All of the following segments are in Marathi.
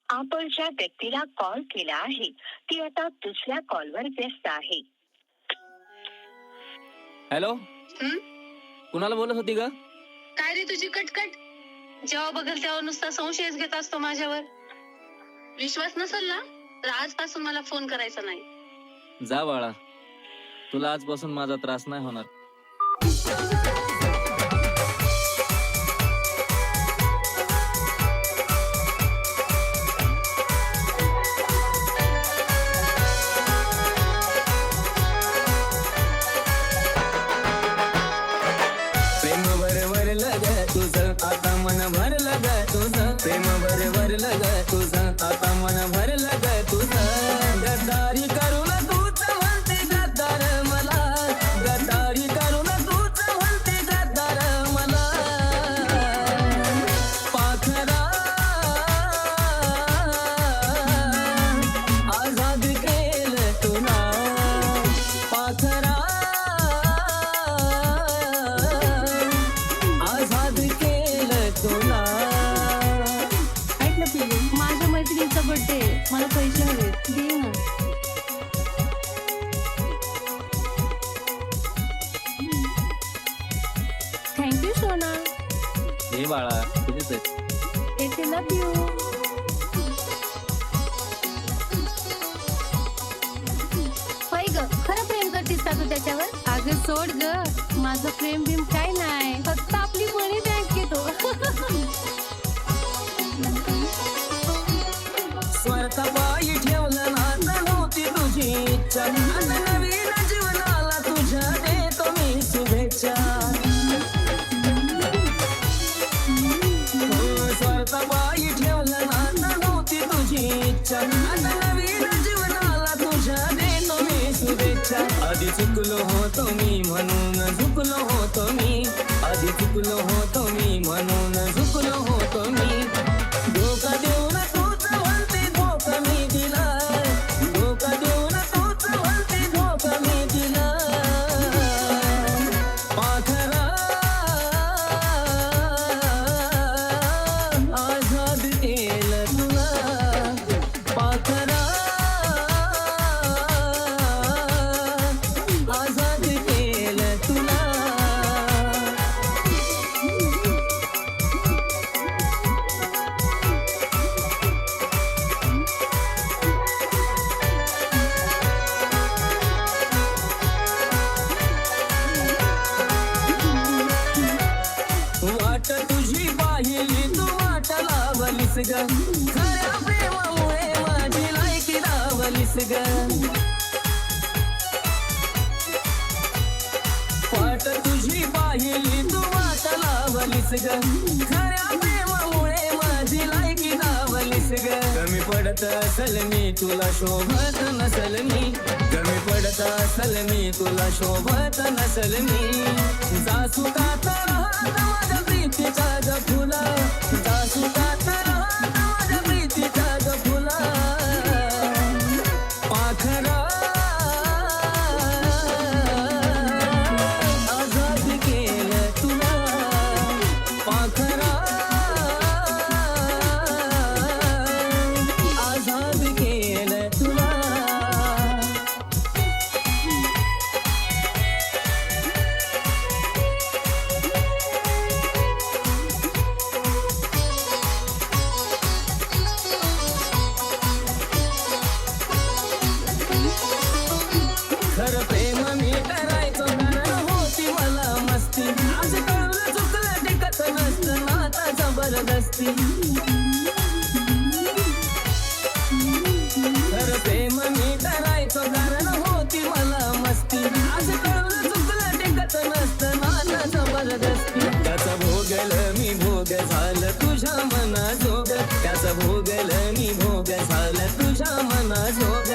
आपण ज्या व्यक्तीला कॉल केला आहे ती आता दुसऱ्या कॉलवर व्यस्त आहे. हॅलो, कुणाला बोलत होती ग? काय रे तुझी कटकट? जेव्हा बघल तेव्हा नुसता संशयच घेत असतो माझ्यावर. विश्वास नसेल ना तर आजपासून मला फोन करायचा नाही. जा बाळा, तुला आजपासून माझा त्रास नाही होणार. प्रेम भरलं ग तुझं आता मन भरलं ग तुझं. प्रेम भरलं ग तुझं आता मन भरलं ग तुझं. गद्दारी करून तूच म्हणते गद्दार मला. गद्दारी करून तूच म्हणते गद्दार मला. पाखरा आझाद केलं तुला. पाखरा आझाद केलं तुला. ऐक ना पिलू, माझ्या मैत्रिणीचा बर्थडे, मला पैसे हवे, दे ना. थँक्यू सोना. हे बाळा, तुझीच आहे. एक लव यू. होय ग, खरं प्रेम करतीस का तू त्याच्यावर? अगं सोड ग, माझं प्रेम बिम काय नाही, फक्त आपली मनी बँकेत हो. स्वार्थापायी ठेवलं नातं नव्हती तुझी इच्छा. आता नवीन जीवनाला तुझ्या देतो मी शुभेच्छा. स्वार्थापायी ठेवलं नातं नव्हती तुझी इच्छा. आता नवीन जीवनाला तुझ्या देतो मी शुभेच्छा. आधी चुकलो होतो मी म्हणून झुकलो होतो मी. आधी चुकलो होतो मी म्हणून झुकलो होतो मी. धोका देऊन तूच म्हणते धोका मी दिला. धोका देऊन तूच म्हणते धोका मी दिला. पाखरा आझाद केलं तुला. पाखरा आझाद केलं तुला. वाट तुझी पाहिली तू वाट लावलीस ग. खऱ्या प्रेमामुळे माझी लायकी लावलीस ग. वाट तुझी पाहिली तू वाट लावलीस ग. खऱ्या प्रेमामुळे माझी लायकी लावलीस ग. कमी पडत असल मी तुला शोभत नसल मी. कमी पडत असल मी तुला शोभत नसल मी. जासुकात राहत माझ्या प्रीतीचा ग फुला. जासुकात राहत माझ्या प्रीतीचा ग फुला. पाखरा आझाद केलं तुला. पाखरा आझाद केलं तुला. खरं प्रेम मी करायचो कारण होती मला मस्ती. आज कळलं चुकलं टिकत नसतं नाता जबरदस्ती. खरं प्रेम मी करायचो कारण होती मला मस्ती. आज कळलं चुकलं टिकत नसतं नाता जबरदस्ती. त्याचा भोगलं मी भोग झालं तुझ्या मनाजोग. त्याचा भोगलं मी भोग झालं तुझ्या मनाजोग.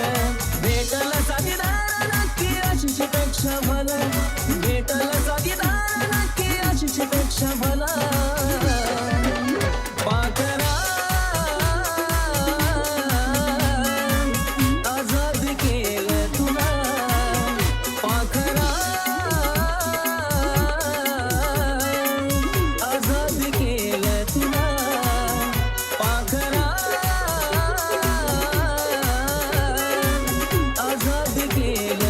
भेटल साथीदार नक्की आशिषपेक्षा भला. भेटल साथीदार नक्की आशिषपेक्षा भला. पाखरा आझाद केलं तुला. पाखरा आझाद केलं तुला. पाखरा गेले